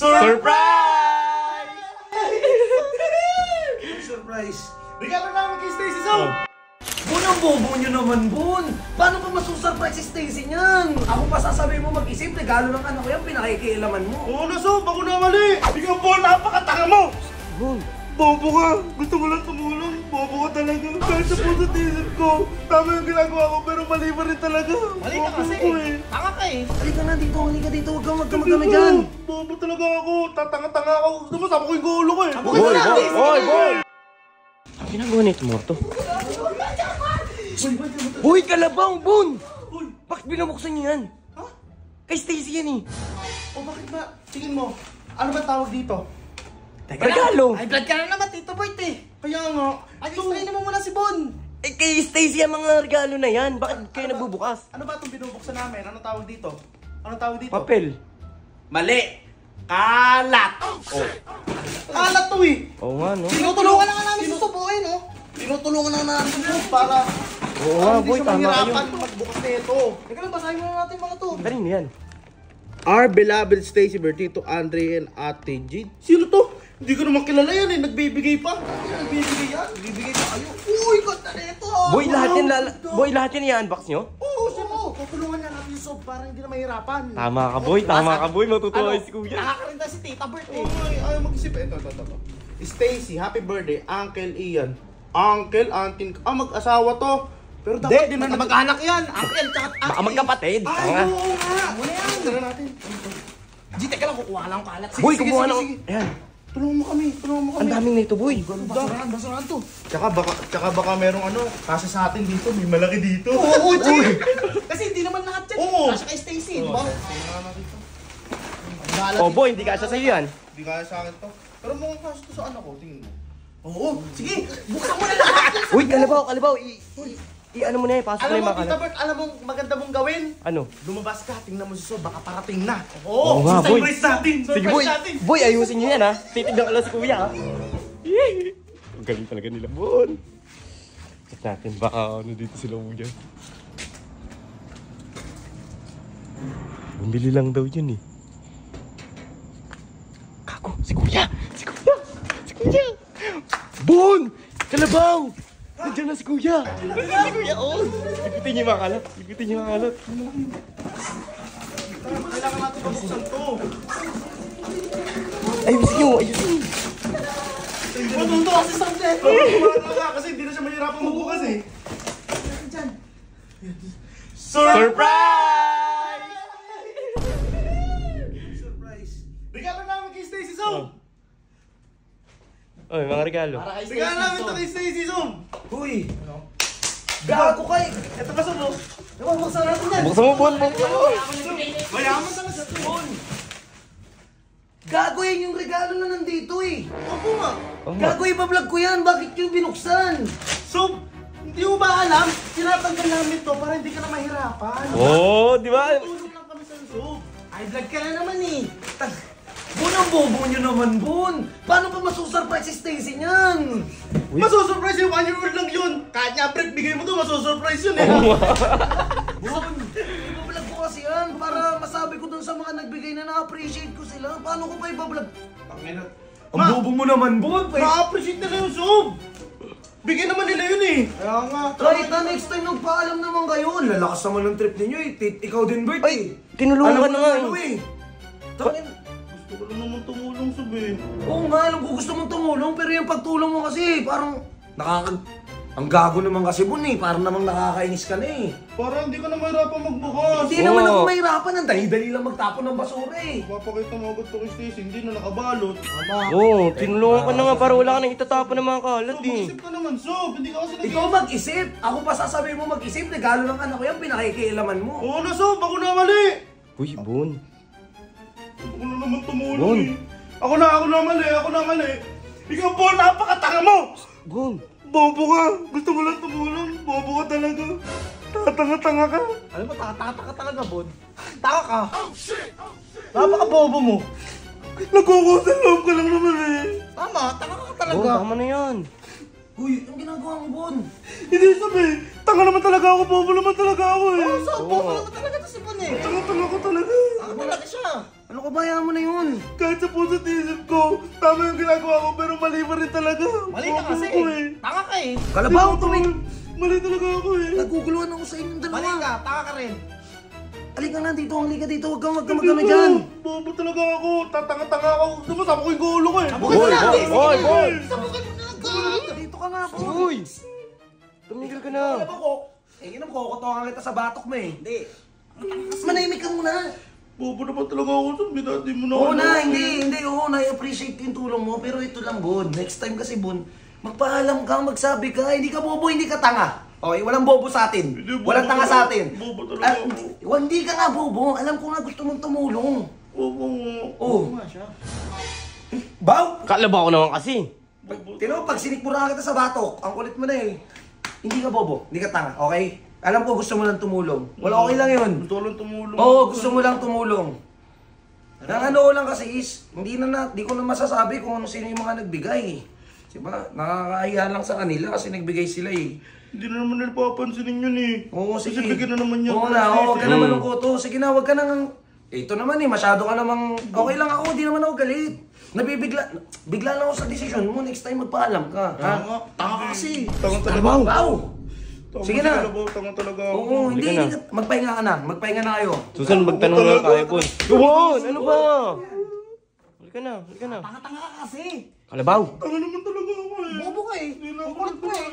Surprise! Surprise! Regalo namin kay Stacy Sob! Bon, ang bobo nyo naman, Bon! Paano pa masusurprise si Stacy niyan? Ako pa sasabihin mo mag-isip, regalo ng anak ko yan, pinakikialaman mo. Oo na, Sob! Ako na mali! Ikaw, Bon! Napakatanga mo! Bon! Bobo ka! Gusto mo lang tumulong! Bobo ka talaga! Kahit sa puso tisip ko, tama yung ginagawa ko, pero mali pa rin talaga! Mali ka kasi! eh! Tanga ka eh! Halika na dito, halika dito, huwag kang magkama dyan! Bobo talaga ako! Tatanga-tanga ako! Gusto mo, sapo ko yung gulo ko eh! Boy! Boy! Ang ginagawa nito, Morto? Boy, kalabang, Bon! Bakit binubuksan niyo yan? Ha? Kay Stacy yan eh! O bakit ba? Tingin mo, ano ba tawag dito? Regalo! Ay, blood ka na naman, Tito Bert eh! Kaya nga, ay, explain mo muna si Bon! Eh, kay Stacy ang mga regalo na yan. Bakit kayo nagbubukas? Ano ba itong binubuksan namin? Anong tawag dito? Anong tawag dito? Papel. Mali! Kalat! Kalat to eh! Oo nga, no? Tinutulungan na nga namin si Sob, no? Tinutulungan na namin si Sob para... Oo nga, boy, hindi siya tama kayo. mahirapan magbukas na ito. Teka lang, basahin mo na natin mga to. Kanino yan? Our beloved Stacy, Bertito, Andre, and Ate Jade. Sino to? Hindi ko naman kilala yan eh. Nagbibigay pa. Nagbibigay yan? Nagbibigay pa kayo? Uy, ganda na ito! Boy, lahat yan i-unbox nyo? Oo, sino? Tutulungan na natin si Sob para hindi na mahirapan. Tama ka, boy. Tama ka, boy. Matutuwa si Kuya. Nakakarinda si Tita Bert eh. Ayaw mag-isip. Ito. Stacy, happy birthday. Uncle Ian. Uncle, auntie, mag-asawa to. Pero dapat din na mag-anak yan. Uncle, tsaka Baka magkapatid. Ay, Tanga. oo nga. Muna yan. Tara natin. G, teka lang, kukuha lang kalat. Boy, kumuha na. Ayan. Tulungan mo kami. Ang daming nito, boy. Basurahan to. Tsaka baka merong kasi sa atin dito. May malaki dito. Oo, G. Kasi hindi naman lahat yan. Oo. Kasya kay Stacy, di ba? Oh, boy, hindi kasya sa'yo yan. Hindi kaya sa akin to. Pero mukhang kasi to sa anak ko. Tingin mo. Oo, sige. Buksan mo na lahat. Uy, kalabaw. I-ano mo na yan. Pasok na Alam yung mo, mga Tita kalat. Bert, alam mo maganda mong gawin? Ano? Lumabas ka, tingnan mo si Sob, baka parating na. Oo nga, boy. Surprise natin! Sige, boy. Boy, ayusin nyo yan, ha. Titignan ka lang si Kuya, ha. Ang galing talaga nila, Bon. Check natin, baka ano dito sila Kuya. Bumili lang daw yun, eh. Kako, si Kuya! Bon! Kalabaw! Nandiyan na si Kuya! Si Kuya, oh! Ikutin niyo yung mga kalat. Kailangan natin pabuksan to. Ayusin nyo! Matuto kasi Sob eh. Kasi hindi na siya mahirapan magbukas eh. Surprise! Surprise! Regalo namin kay Stacy Sob! Oy, mga regalo. Regalo namin to kay Stacy Sob! Huy! Gago kay! Ito pa Sob oh! Diba, buksan natin yan. Buksan mo, Bon. Mayaman talaga sa Bon! Gago yan yung regalo na nandito eh. Opo nga! Gago, ipa-vlog ko yan. Bakit yung binuksan? Sob! Hindi mo ba alam? Tinatanggal namin to para hindi ka na mahirapan. Oh, di ba? Tulong lang kami sa Sob! Ay, vlog ka na naman eh. Bon, ang bobo nyo naman, Bon. Paano pa masusurprise si Stacy niyan? Masusurprise yung 1 year old lang yun! Kahit nga break, bigay mo to, masusurprise yun eh! Bon, ipa-vlog ko kasi yan para masabi ko dun sa mga nagbigay na na-appreciate ko sila. Paano ko pa ipa-vlog? Ang bobo mo naman, Bon. Na-appreciate nila yung Sob! Bigay naman nila yun eh! Kaya nga, Kahit na next time nagpaalam naman kayo. Ang lalakas naman ng trip ninyo eh. Ikaw din, Bert eh. Ay, tinulungan Alam ka mo na nga ano eh. Tangin. gusto ko lang naman tumulong Sob eh. Oo nga, alam ko gusto mong tumulong, pero yung pagtulong mo kasi parang ang gago naman kasi, Bon eh. Parang namang nakakainis ka na eh. Para hindi ka na mahirapan magbukas! Hindi naman ako mahirapan. Ang dali-dali lang magtapon ng basura eh. Papakita mo agad to kay Stacy, hindi na nakabalot. Oo, tinulungan ka na nga para wala ka nang itatapon ng mga kalat Sob, eh. mag-isip ka naman Sob! Hindi ka kasi Ikaw mag-isip. Ako pa sasabihin mo mag-isip. Regalo ng anak ko yan, pinakikialaman mo. Oo na Sob, ako na mali! Uy, Bon. Ako na naman tumulong Bon. eh. Ako na mali! Ikaw po, napakatanga mo! Bon. Bobo ka! Gusto mo lang tumulong? Bobo ka talaga! Tatanga-tanga ka! Alam mo, tataka ka talaga, Bon. Taka ka. Napaka-bobo mo. Nagkukusang loob ka lang naman eh! Tama, taka ka Bon, talaga. tama na yan. Uy, ang ginagawa mo, Bon? Hindi sabi! Tanga naman talaga ako! Bobo naman talaga ako eh! So, bobo naman talaga to si Bon eh. Tanga-tanga ko talaga! Ako talaga siya. Ano ka ba? Hayaan mo na yun. Kahit sa puso't isip ko, tama yung ginagawa ko, pero mali pa rin talaga. Mali ka kasi. Bobo ko eh. Tanga ka eh. Kalabaw, tuming. Mali talaga ako eh. Naguguluhan ako sa inyong Mali dalawa. ka, tanga ka rin. Halika na dito, halika dito. Huwag kang magkano dyan. Bobo talaga ako. Tatanga-tanga ako. Gusto mo, sabok ko yung gulo ko eh. Boy, boy, boy! Sabukin mo na agad. Dito ka nga po. Uy! Tumigil ka na. Alam ko, ginam ko, kutokan kita sa batok mo eh. Hindi. Manahimik ka muna. Bobo naman talaga ako. Sabi mo na. Oo na, hindi, oo na, I-appreciate ko yung tulong mo, pero ito lang, Bon. Next time kasi, Bon, magpaalam ka, magsabi ka, hindi ka bobo, hindi ka tanga. Okay, walang bobo sa atin. Hindi, bobo Walang tanga sa atin. Bobo talaga ako. Hindi ka nga bobo, alam ko nga gusto mong tumulong. Bobo. Oh. Baw! Kalabaw ko naman kasi. Tino, pag sinikmura kita sa batok, ang kulit mo na eh. Hindi ka bobo, hindi ka tanga, okay? Alam ko gusto mo lang tumulong. Wala, okay lang yun. Gusto ko lang tumulong. Oo, gusto mo lang tumulong. Ang ano ko lang kasi is, di ko na masasabi kung sino yung mga nagbigay. Diba? Nakakahiya lang sa kanila kasi nagbigay sila eh. Hindi na naman nila papansinin yun eh. Oo, sige. Kasi bigyan na naman yan. Oo na, huwag ka naman ng koto. Sige na, huwag ka nang... Ito naman eh, masyado ka namang... Okay lang ako, di naman ako galit. Bigla lang ako sa desisyon mo, next time magpaalam ka. Ha? Tanga ka kasi. Tanga talaga. Kalabaw! Wow! Tanga Sige si na. Kalabaw, tanga talaga ako. Oo, hindi, Halika na. hindi. Magpahinga ka na. Magpahinga na kayo. Susan, magtanong lang tayo po. Yun! Ano ba? Halika na, halika na. Tanga-tanga ka kasi. Kalabaw! Tanga naman talaga ako eh. Bobo ka eh. Hindi na ako Kukulit mo eh.